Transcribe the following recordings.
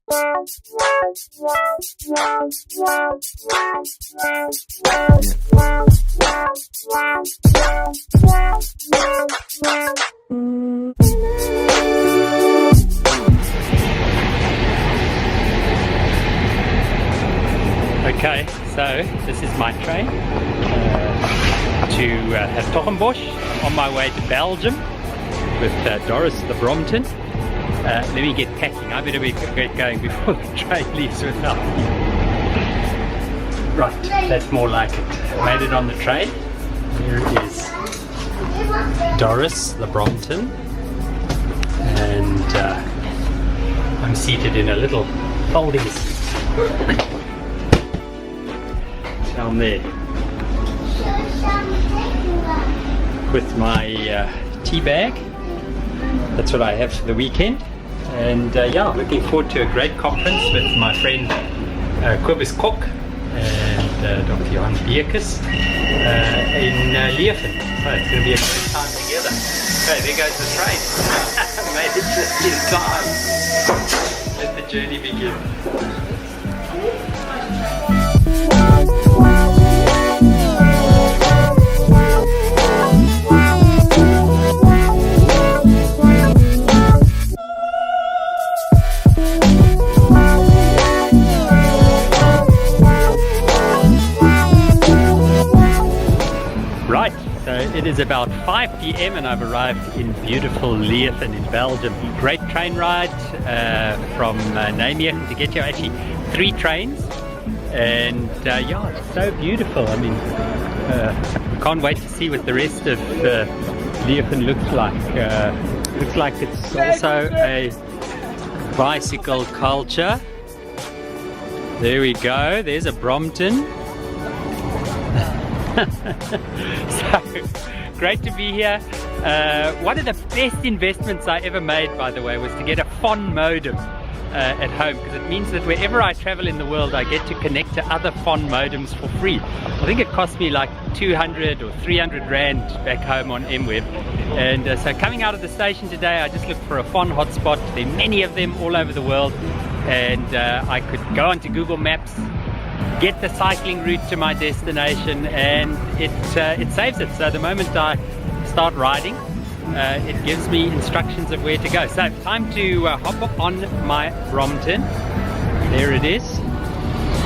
Okay, so this is my train to Hertogenbosch. I'm on my way to Belgium with Doris the Brompton. Let me get packing. I better get going before the train leaves without me. Right, that's more like it. Made it on the train. Here is Doris the Brompton, and I'm seated in a little folding down there with my tea bag. That's what I have for the weekend, and yeah, looking forward to a great conference with my friend Kobus Kok and Dr. Johan Bierkes in Leuven. So it's going to be a great time together. Okay, there goes the train. Made it just in time. Let the journey begin. Right, so it is about 5 p.m. and I've arrived in beautiful Leuven in Belgium. Great train ride from Nijmegen to get here. Actually 3 trains, and yeah, it's so beautiful. I mean, can't wait to see what the rest of Leuven looks like. Looks like it's also a bicycle culture. There we go, there's a Brompton. So great to be here. One of the best investments I ever made, by the way, was to get a phone modem at home, because it means that wherever I travel in the world I get to connect to other phone modems for free. I think it cost me like 200 or 300 rand back home on MWeb. And so coming out of the station today, I just looked for a phone hotspot. There are many of them all over the world, and I could go onto Google Maps, get the cycling route to my destination, and it saves it. So the moment I start riding, it gives me instructions of where to go. So time to hop on my Brompton. There it is,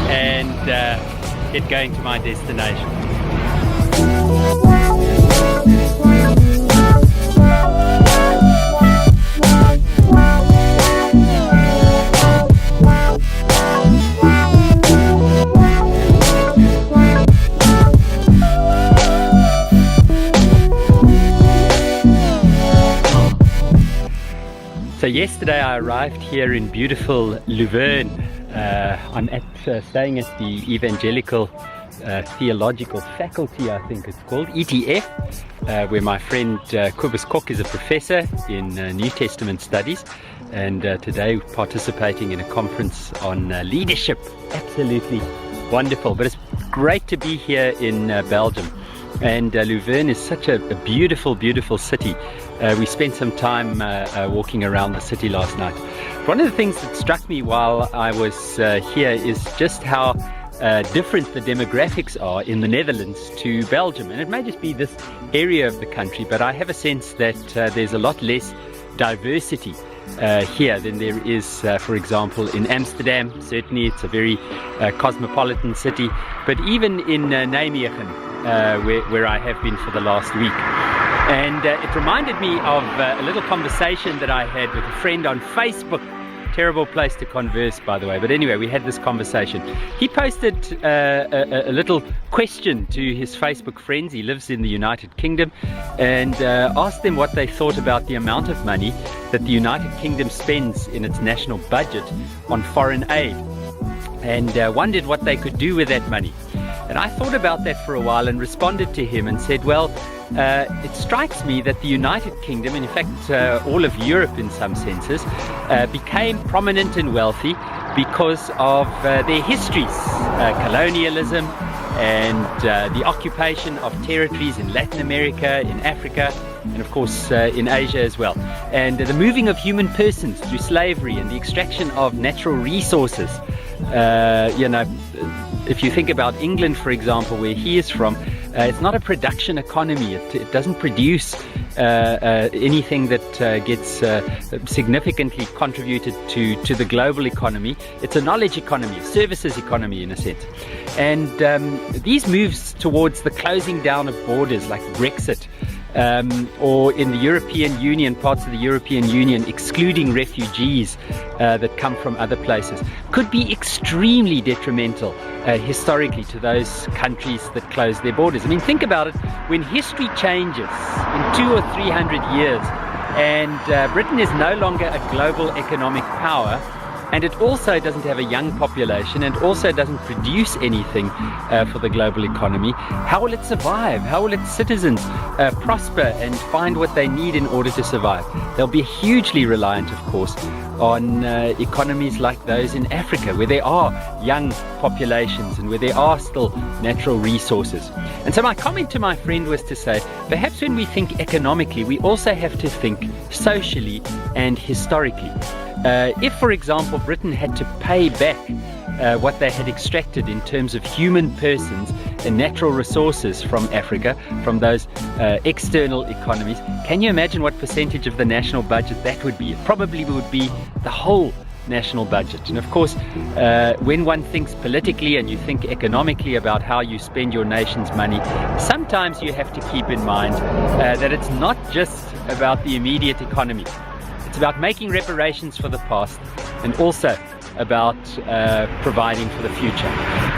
and get going to my destination. So yesterday I arrived here in beautiful Leuven. I'm staying at the Evangelical Theological Faculty, I think it's called, ETF, where my friend Kobus Kok is a professor in New Testament studies, and today participating in a conference on leadership. Absolutely wonderful, but it's great to be here in Belgium. And Leuven is such a beautiful, beautiful city. We spent some time walking around the city last night. One of the things that struck me while I was here is just how different the demographics are in the Netherlands to Belgium. And it may just be this area of the country, but I have a sense that there's a lot less diversity here than there is, for example, in Amsterdam. Certainly it's a very cosmopolitan city, but even in Nijmegen, where I have been for the last week. And it reminded me of a little conversation that I had with a friend on Facebook. Terrible place to converse, by the way, but anyway, we had this conversation. He posted a little question to his Facebook friends. He lives in the United Kingdom, and asked them what they thought about the amount of money that the United Kingdom spends in its national budget on foreign aid, and wondered what they could do with that money. And I thought about that for a while and responded to him and said, well, it strikes me that the United Kingdom, and in fact all of Europe in some senses, became prominent and wealthy because of their histories, colonialism and the occupation of territories in Latin America, in Africa, and of course in Asia as well. And the moving of human persons through slavery and the extraction of natural resources. If you think about England, for example, where he is from, it's not a production economy. It doesn't produce anything that gets significantly contributed to the global economy. It's a knowledge economy, a services economy in a sense. And these moves towards the closing down of borders like Brexit, or in the European Union, parts of the European Union excluding refugees that come from other places, could be extremely detrimental historically to those countries that close their borders. I mean, think about it. When history changes in 200 or 300 years and Britain is no longer a global economic power, and it also doesn't have a young population and also doesn't produce anything for the global economy, how will it survive? How will its citizens prosper and find what they need in order to survive? They'll be hugely reliant, of course, on economies like those in Africa, where there are young populations and where there are still natural resources. And so my comment to my friend was to say, perhaps when we think economically, we also have to think socially and historically. If, for example, Britain had to pay back what they had extracted in terms of human persons and natural resources from Africa, from those external economies, can you imagine what percentage of the national budget that would be? It probably would be the whole national budget. And of course, when one thinks politically and you think economically about how you spend your nation's money, sometimes you have to keep in mind that it's not just about the immediate economy. It's about making reparations for the past and also about providing for the future.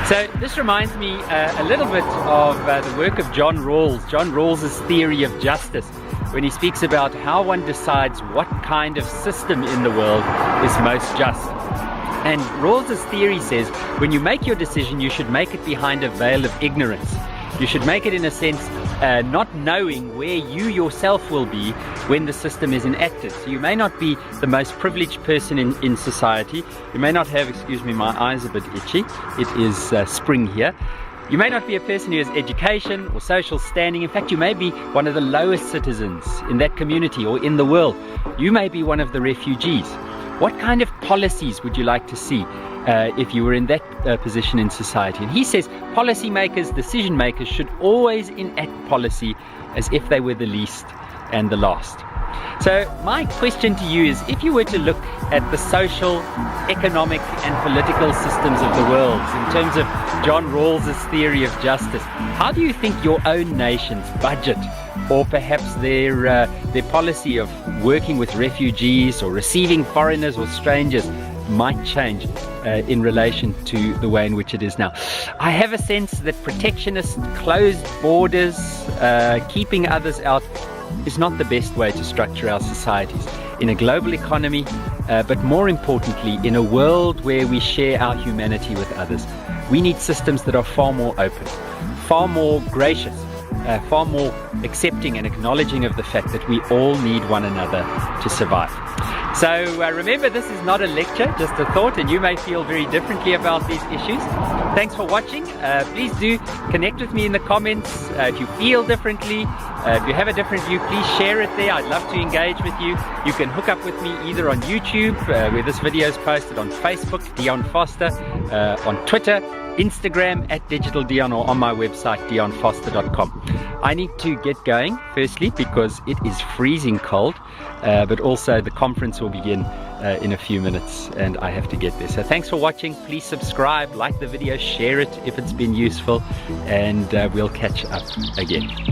So this reminds me a little bit of the work of John Rawls, John Rawls' theory of justice, when he speaks about how one decides what kind of system in the world is most just. And Rawls' theory says when you make your decision, you should make it behind a veil of ignorance. You should make it in a sense not knowing where you yourself will be when the system is enacted. So you may not be the most privileged person in society. You may not have, excuse me, my eyes are a bit itchy. It is spring here. You may not be a person who has education or social standing. In fact, you may be one of the lowest citizens in that community or in the world. You may be one of the refugees. What kind of policies would you like to see if you were in that position in society? And he says policymakers, decision makers should always enact policy as if they were the least and the last. So my question to you is, if you were to look at the social, economic and political systems of the world in terms of John Rawls' theory of justice, how do you think your own nation's budget, or perhaps their policy of working with refugees or receiving foreigners or strangers might change in relation to the way in which it is now? I have a sense that protectionist, closed borders, keeping others out is not the best way to structure our societies in a global economy, but more importantly, in a world where we share our humanity with others. We need systems that are far more open, far more gracious, far more accepting and acknowledging of the fact that we all need one another to survive. So remember, this is not a lecture, just a thought, and you may feel very differently about these issues. Thanks for watching. Please do connect with me in the comments if you feel differently. If you have a different view, please share it there. I'd love to engage with you. You can hook up with me either on YouTube, where this video is posted, on Facebook, Dion Foster, on Twitter, Instagram @DigitalDion, or on my website dionfoster.com. I need to get going, firstly because it is freezing cold, but also the conference will begin in a few minutes and I have to get there. So thanks for watching. Please subscribe, like the video, share it if it's been useful, and we'll catch up again.